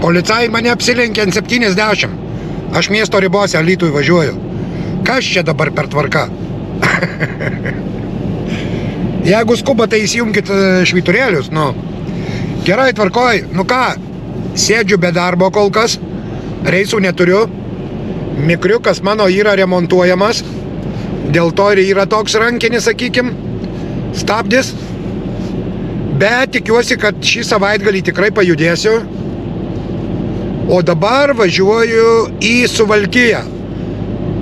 Policai mane apsilenkė ant 70. Aš miesto ribose Alytui važiuoju. Kas čia dabar per tvarka? Jeigu skuba, tai įsijunkit švyturėlius, nu. Gerai, tvarkoj. Nu ką, sėdžiu be darbo kol kas. Reisų neturiu. Mikriukas mano yra remontuojamas. Dėl to ir yra toks rankinis, sakykim, stabdis. Bet tikiuosi, kad šį savaitgalį tikrai pajudėsiu. O dabar važiuoju į Suvalkiją.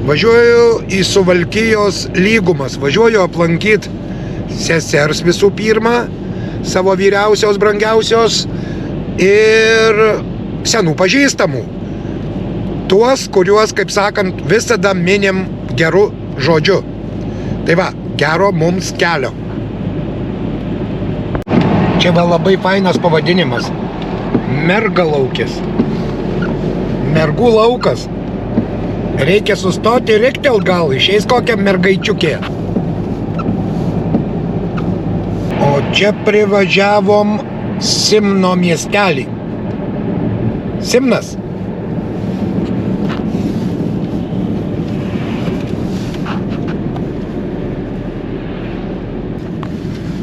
Važiuoju į Suvalkijos lygumas. Važiuoju aplankyti sesers visų pirma, savo vyriausios, brangiausios ir senų pažįstamų. Tuos, kuriuos, kaip sakant, visada minim geru žodžiu. Tai va, gero mums kelio. Čia va labai fainas pavadinimas. Mergalaukis. Mergų laukas. Reikia sustoti ir riktelt gal, išeis kokią mergaičiukė. O čia privažiavom Simno miestelį. Simnas.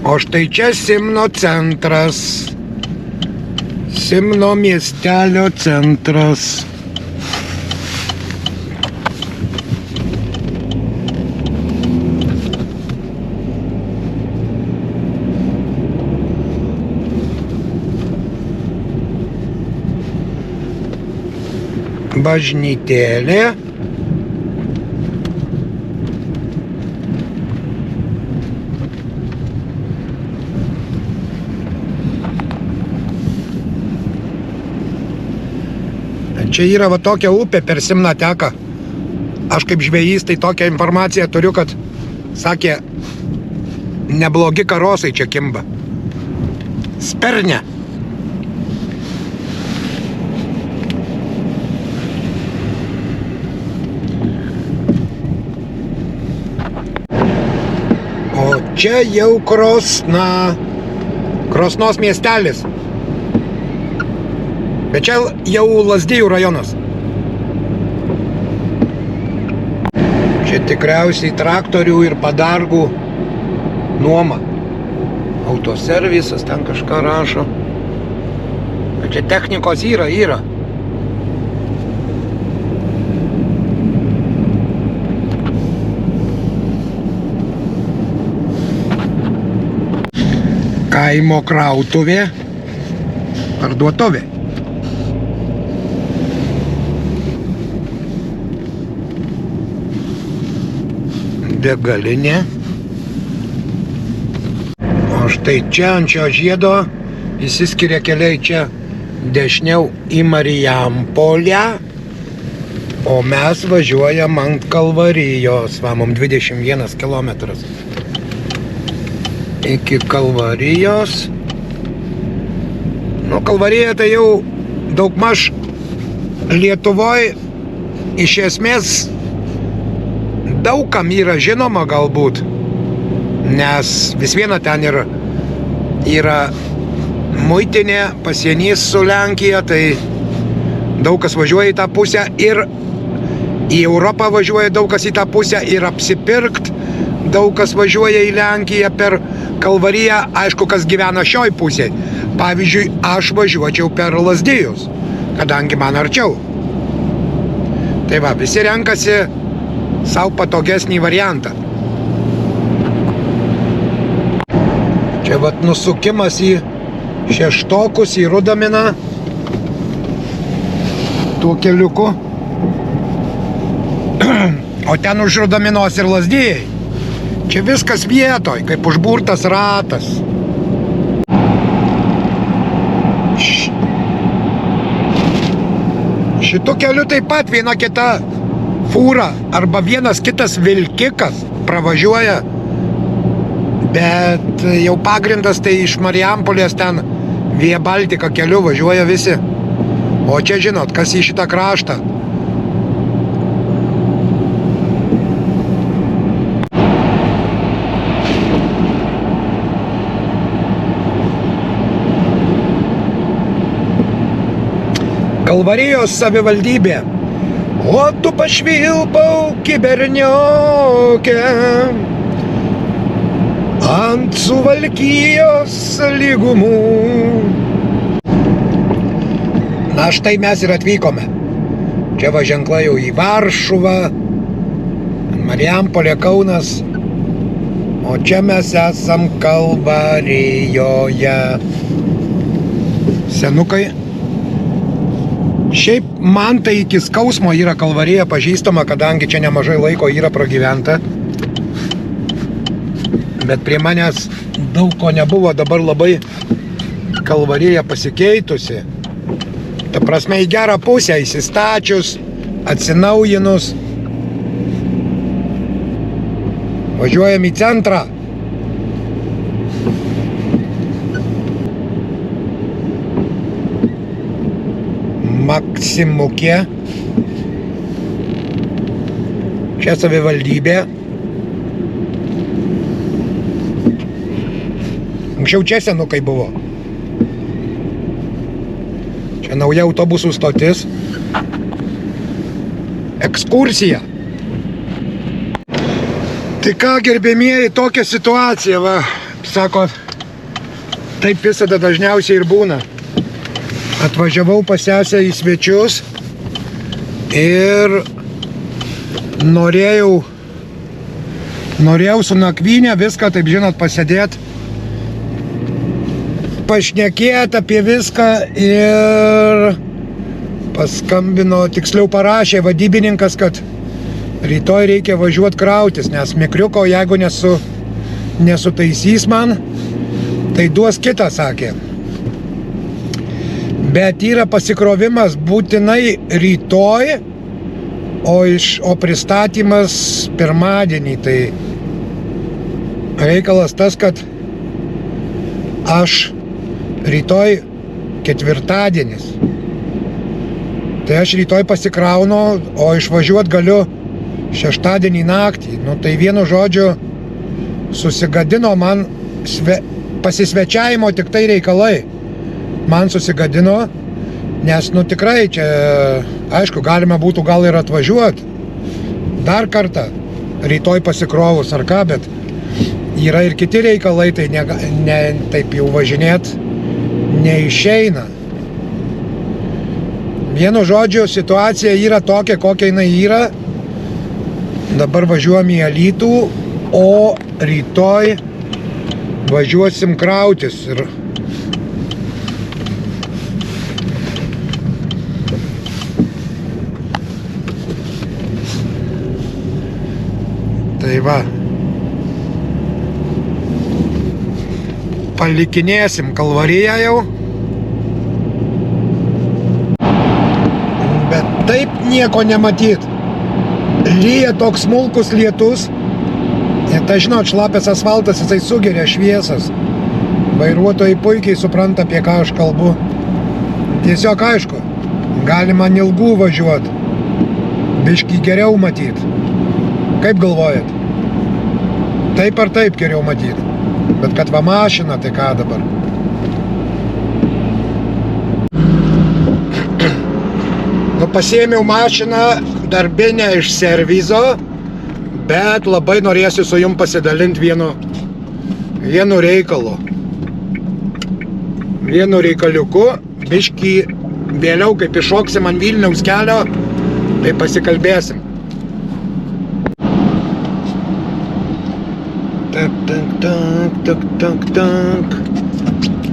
O štai čia Simno centras. Simno miestelio centras. Bažnytėlė. Čia yra va tokia upė per Simną teka. Aš kaip žvejys tai tokią informaciją turiu, kad sakė, neblogi karosai čia kimba. Spernė. O čia jau Krosna. Krosnos miestelis. Bet čia jau Lazdijų rajonas. Čia tikriausiai traktorių ir padargų nuoma. Autoservisas ten kažką rašo. Bet čia technikos yra. Kaimo krautuvė. Parduotuvė. Degalinė. O štai čia ant šio žiedo įsiskiria keliai čia dešiniau į Marijampolę, o mes važiuojam ant Kalvarijos. Va, mum 21 kilometras iki Kalvarijos. Nu, Kalvarija tai jau daugmaž Lietuvoj iš esmės daugam yra žinoma galbūt, nes vis viena ten yra muitinė, pasienys su Lenkija, tai daug kas važiuoja į tą pusę ir į Europą važiuoja daug kas į tą pusę ir apsipirkt, daug kas važiuoja į Lenkiją per Kalvariją, aišku, kas gyvena šioj pusėj. Pavyzdžiui, aš važiuočiau per Lazdijus, kadangi man arčiau. Tai va, visi renkasi sau patogesnį variantą. Čia vat nusukimas į Šeštokus, į Rudaminą tuo keliuku. O ten už Rudaminos ir Lazdijai. Čia viskas vietoj, kaip užburtas ratas. Šitu keliu taip pat viena kita fūra arba vienas kitas vilkikas pravažiuoja, bet jau pagrindas tai iš Marijampolės ten Via Baltica keliu važiuoja visi. O čia žinot, kas į šitą kraštą. Kalvarijos savivaldybė. O tu pašvilpau kiberniokė ant Suvalkijos lygumų. Na štai mes ir atvykome. Čia va ženklai jau į Varšuvą, Marijampolė, Kaunas. O čia mes esam Kalvarijoje. Senukai. Šiaip man tai iki skausmo yra Kalvarija pažįstama, kadangi čia nemažai laiko yra pragyventa. Bet prie manęs daug ko nebuvo, dabar labai Kalvarija pasikeitusi. Ta prasme į gerą pusę, įsistačius, atsinaujinus. Važiuojam į centrą. Maksimukė. Čia savivaldybė. Anksčiau čia senukai buvo. Čia nauja autobusų stotis. Ekskursija. Tai ką, gerbėmieji, tokia situacija, va, sako, taip visada dažniausiai ir būna. Atvažiavau pas sesę į svečius ir norėjau su nakvynė viską, taip žinot, pasėdėt, pašnekėt apie viską ir paskambino, tiksliau parašė vadybininkas, kad rytoj reikia važiuoti krautis, nes mikriuko, jeigu nesutaisys man, tai duos kitą, sakė. Bet yra pasikrovimas būtinai rytoj, o pristatymas pirmadienį. Tai reikalas tas, kad aš rytoj ketvirtadienis. Tai aš rytoj pasikraunu, o išvažiuot galiu šeštadienį naktį. Nu tai vienu žodžiu susigadino man pasisvečiavimo tik tai reikalai. Man susigadino, nes nu tikrai čia, aišku, galima būtų gal ir atvažiuoti dar kartą, rytoj pasikrovus ar ką, bet yra ir kiti reikalai, tai ne taip jau važinėt neišeina. Vienu žodžiu, situacija yra tokia, kokia jinai yra. Dabar važiuojam į Alytų, o rytoj važiuosim krautis. Ir tai va, palikinėsim Kalvariją jau, bet taip nieko nematyt. Lyja toks smulkus lietus, ir tai žinot, šlapės asfaltas, jisai sugeria šviesas. Vairuotojai puikiai supranta, apie ką aš kalbu. Tiesiog aišku, galima ilgų važiuoti, biškį geriau matyt. Kaip galvojat? Taip ar taip geriau matyt. Bet kad va mašina, tai ką dabar? Nu, pasiėmiau mašiną darbinę iš servizo, bet labai norėsiu su jum pasidalinti vienu reikalu. Vienu reikaliuku, biškį vėliau, kaip iššoksim ant Vilniaus kelio, tai pasikalbėsim. Tak.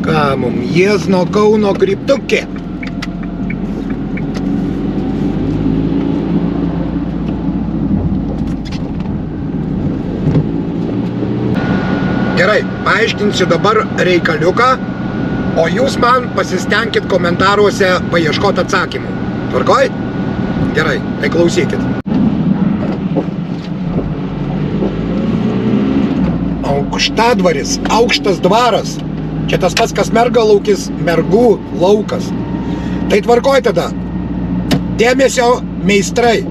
Ką mum, Jiezno Kauno kryptukė. Gerai, paaiškinsiu dabar reikaliuką, o jūs man pasistengkit komentaruose paieškoti atsakymų. Tvarkoj? Gerai, tai klausykit. Aukštadvaris, aukštas dvaras. Čia tas pats, kas Mergalaukis, mergų laukas. Tai tvarkoj tada. Dėmesio meistrai.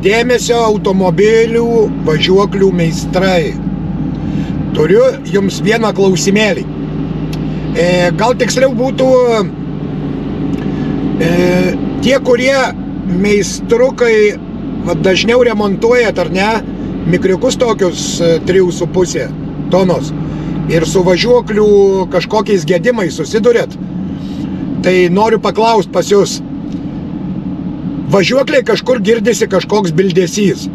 Dėmesio automobilių važiuoklių meistrai. Turiu jums vieną klausimėlį. Gal tiksliau būtų Tie, kurie meistrukai dažniau remontuojat, ar ne, mikriukus tokius 3,5 tonos ir su važiuoklių kažkokiais gedimais susidurėt, tai noriu paklausti pas jūs. Važiuokliai kažkur girdisi kažkoks bildesys.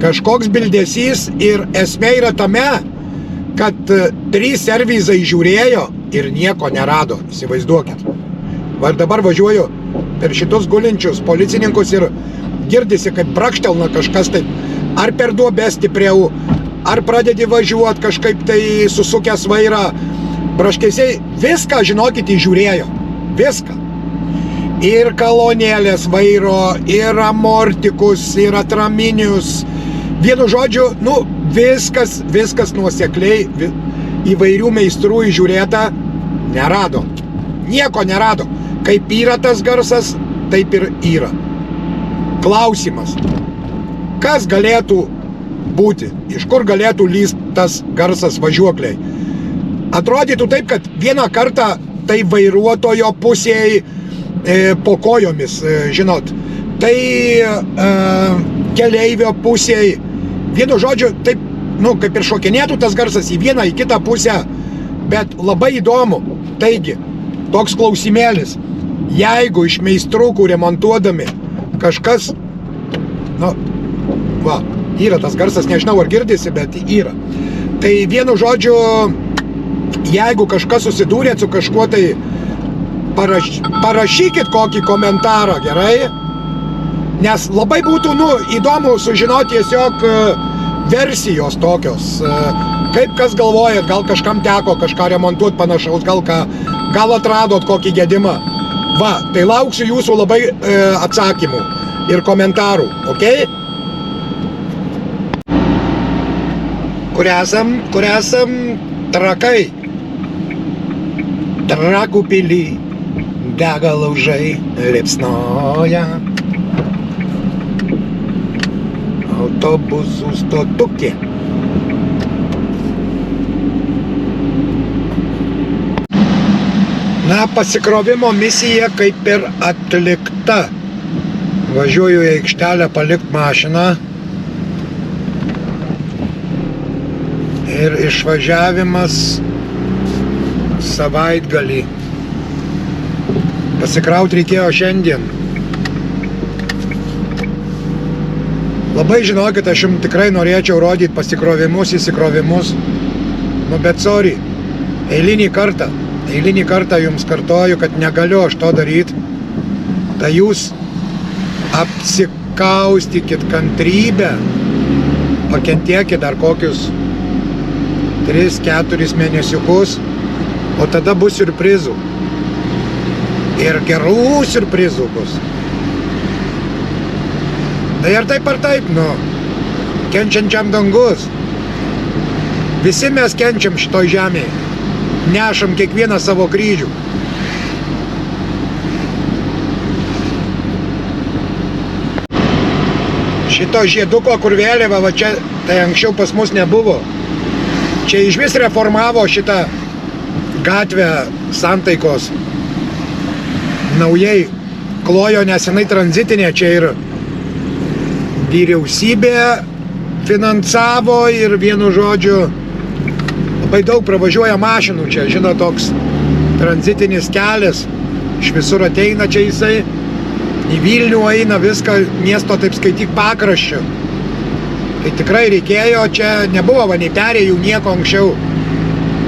Kažkoks bildesys ir esmė yra tame, kad 3 servizai žiūrėjo ir nieko nerado. Įsivaizduokit. Va ir dabar važiuoju per šitus gulinčius policininkus ir girdisi, kaip brakštelna kažkas taip. Ar per duobę stipriau, ar pradedi važiuoti kažkaip tai susukęs vairą. Braškesiai viską, žinokit, įžiūrėjo. Viską. Ir kalonėlės vairo, ir amortikus, ir atraminius. Vienu žodžiu, viskas nuosekliai įvairių meistrų įžiūrėta, nerado. Nieko nerado. Kaip yra tas garsas, taip ir yra. Klausimas. Kas galėtų būti? Iš kur galėtų lyst tas garsas važiuokliai? Atrodytų taip, kad vieną kartą tai vairuotojo pusėje po kojomis, žinot. Tai keleivio pusėje. Vienu žodžiu, taip, kaip ir šokinėtų tas garsas į vieną, į kitą pusę. Bet labai įdomu. Taigi, toks klausimėlis. Jeigu iš meistrukų remontuodami kažkas, yra tas garsas, nežinau ar girdisi, bet yra. Tai vienu žodžiu, jeigu kažkas susidūrėt su kažkuo, tai parašykit kokį komentarą, gerai? Nes labai būtų, įdomu sužinoti tiesiog versijos tokios. Kaip kas galvojat, gal kažkam teko kažką remontuoti panašaus, gal atradot kokį gedimą. Va, tai lauksiu jūsų labai atsakymų ir komentarų, okei? Kur esam Trakai. Trakų pily dega laužai, liepsnoja. Autobusų stotukė. Pasikrovimo misija kaip ir atlikta. Važiuoju į aikštelę palikt mašiną. Ir išvažiavimas savaitgalį. Pasikraut reikėjo šiandien. Labai žinokit, aš jums tikrai norėčiau rodyti pasikrovimus, įsikrovimus. Bet sorry, eilinį kartą jums kartoju, kad negaliu aš to daryti. Tai jūs apsikaustykit kantrybę, pakentiekit dar kokius 3-4 mėnesiukus, o tada bus siurprizų. Ir gerų siurprizų bus. Tai ar taip, kenčiančiam dangus. Visi mes kenčiam šitoj žemėje. Nešam kiekvieną savo kryžių. Šito žieduko, kur vėliava, va čia, tai anksčiau pas mus nebuvo. Čia išvis reformavo šitą gatvę Santaikos. Naujai klojo nesenai tranzitinė, čia ir vyriausybė finansavo ir vienu žodžiu labai daug pravažiuoja mašinų čia, žinot, toks tranzitinis kelias, iš visur ateina čia jisai, į Vilnių eina viską, miesto taip skaityk pakraščiu. Tai tikrai reikėjo, čia nebuvo nei perėjų nieko anksčiau.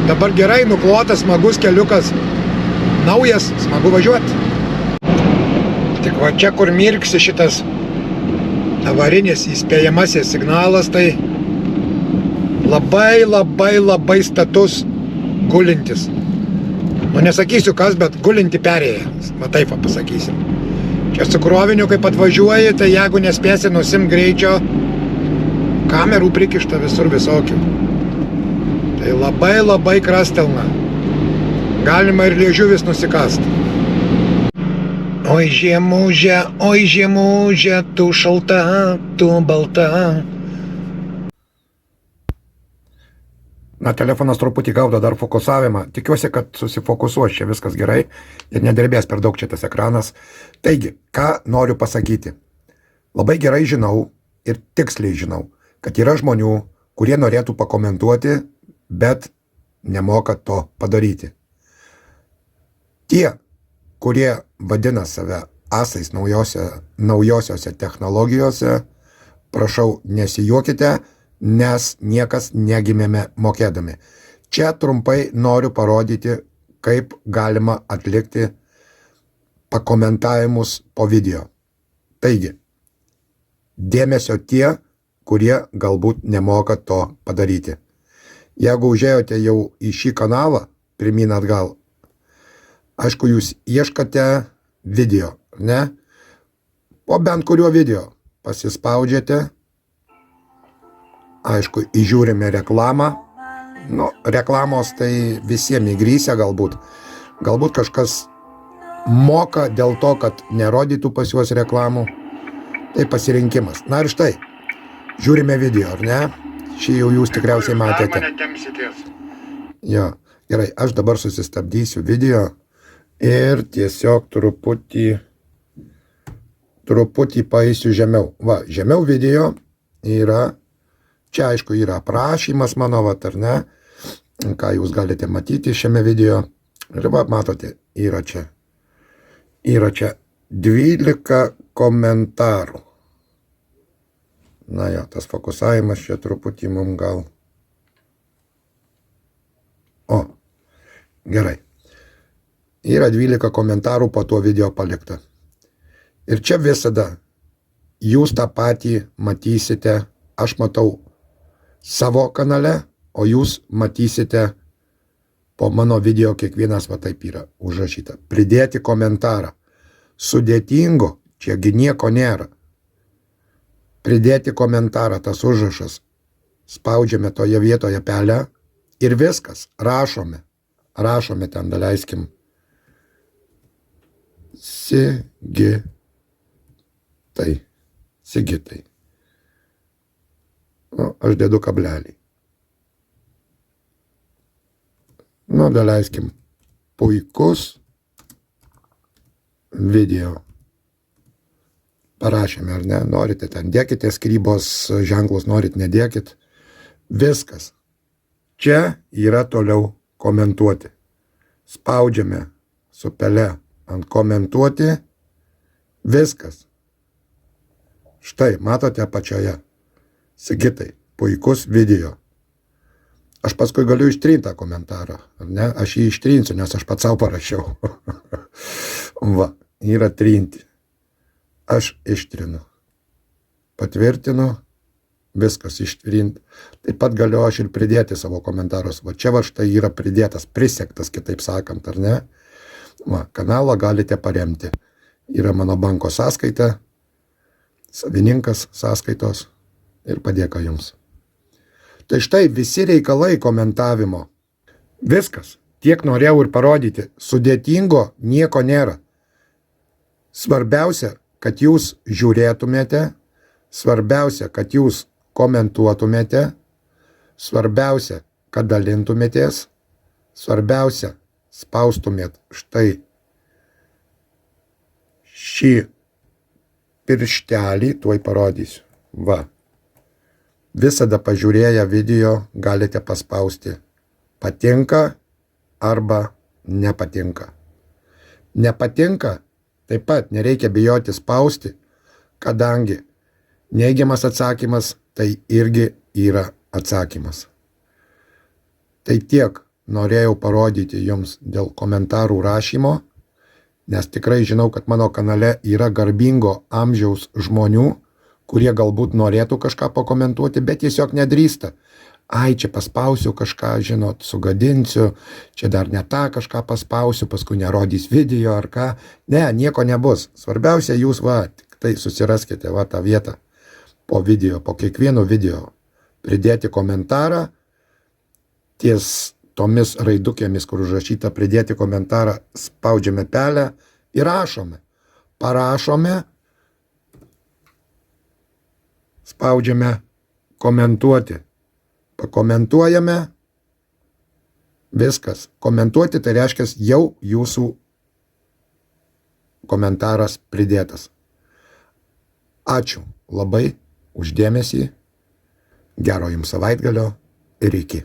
Dabar gerai nuklotas, smagus keliukas, naujas, smagu važiuoti. Tik va čia, kur mirksi šitas avarinis įspėjamasis signalas, tai labai status gulintis. Nesakysiu kas, bet gulinti perėja. Taip pasakysim. Čia su kroviniu, kaip atvažiuoji, tai jeigu nespėsi nusimt greičio, kamerų prikišta visur visokių. Tai labai krastelna. Galima ir liežuvis nusikast. Oi žiemužė, tu šalta, tu balta. Na, telefonas truputį gaudo dar fokusavimą. Tikiuosi, kad susifokusuos čia viskas gerai ir nedirbės per daug čia tas ekranas. Taigi, ką noriu pasakyti? Labai gerai žinau ir tiksliai žinau, kad yra žmonių, kurie norėtų pakomentuoti, bet nemoka to padaryti. Tie, kurie vadina save asais naujosiose technologijose, prašau, nesijuokite, nes niekas negimėme mokėdami. Čia trumpai noriu parodyti, kaip galima atlikti pakomentavimus po video. Taigi, dėmesio tie, kurie galbūt nemoka to padaryti. Jeigu užėjote jau į šį kanalą, pirmyn atgal, aišku, jūs ieškate video, ne? Po bent kurio video pasispaudžiate, aišku, įžiūrime reklamą. Nu, reklamos tai visiems įgrysia galbūt. Galbūt kažkas moka dėl to, kad nerodytų pas juos reklamų. Tai pasirinkimas. Na ir štai, žiūrime video, ar ne? Šį jau jūs tikriausiai matėte. Jo, gerai, aš dabar susistabdysiu video ir tiesiog truputį paeisiu žemiau. Va, žemiau video yra, čia aišku yra aprašymas mano, va, ar ne, ką jūs galite matyti šiame video. Ir va, matote, yra čia 12 komentarų. Na jo, tas fokusavimas čia truputį mums gal. O, gerai. Yra 12 komentarų po tuo video palikta. Ir čia visada jūs tą patį matysite, aš matau savo kanale, o jūs matysite po mano video kiekvienas va taip yra užrašyta. Pridėti komentarą. Sudėtingo, čiagi nieko nėra. Pridėti komentarą, tas užrašas. Spaudžiame toje vietoje pelę ir viskas. Rašome. Rašome ten, daleiskim. Sigitai. Nu, aš dedu kablelį. Nu, daleiskim. Puikus video. Parašėme, ar ne? Norite ten dėkite skrybos ženklus, norit nedėkit. Viskas. Čia yra toliau komentuoti. Spaudžiame su pele ant komentuoti. Viskas. Štai, matote apačioje. Sigitai, puikus video. Aš paskui galiu ištrinti tą komentarą, ar ne? Aš jį ištrinsiu, nes aš pats savo parašiau. Va, yra trinti. Aš ištrinu. Patvirtinu. Viskas ištrinti. Taip pat galiu aš ir pridėti savo komentarus. Va čia va štai yra pridėtas, prisektas, kitaip sakant, ar ne? Va, kanalą galite paremti. Yra mano banko sąskaita, savininkas sąskaitos ir padėka jums. Tai štai visi reikalai komentavimo. Viskas. Tiek norėjau ir parodyti. Sudėtingo nieko nėra. Svarbiausia, kad jūs žiūrėtumėte. Svarbiausia, kad jūs komentuotumėte. Svarbiausia, kad dalintumėtės. Svarbiausia, spaustumėt štai šį pirštelį, tuoj parodysiu. Va. Visada pažiūrėję video galite paspausti patinka arba nepatinka. Nepatinka, taip pat nereikia bijoti spausti, kadangi neigiamas atsakymas tai irgi yra atsakymas. Tai tiek norėjau parodyti jums dėl komentarų rašymo, nes tikrai žinau, kad mano kanale yra garbingo amžiaus žmonių, kurie galbūt norėtų kažką pakomentuoti, bet tiesiog nedrįsta. Ai, čia paspausiu kažką, žinot, sugadinsiu, čia dar ne tą kažką paspausiu, paskui nerodys video ar ką. Ne, nieko nebus. Svarbiausia, jūs va, tik tai susiraskite va tą vietą po video, po kiekvieno video. Pridėti komentarą, ties tomis raidukėmis, kur užrašyta pridėti komentarą, spaudžiame pelę ir rašome. Parašome, spaudžiame komentuoti. Pakomentuojame Viskas. Komentuoti tai reiškia jau jūsų komentaras pridėtas. Ačiū labai už dėmesį. Gero jums savaitgalio ir iki.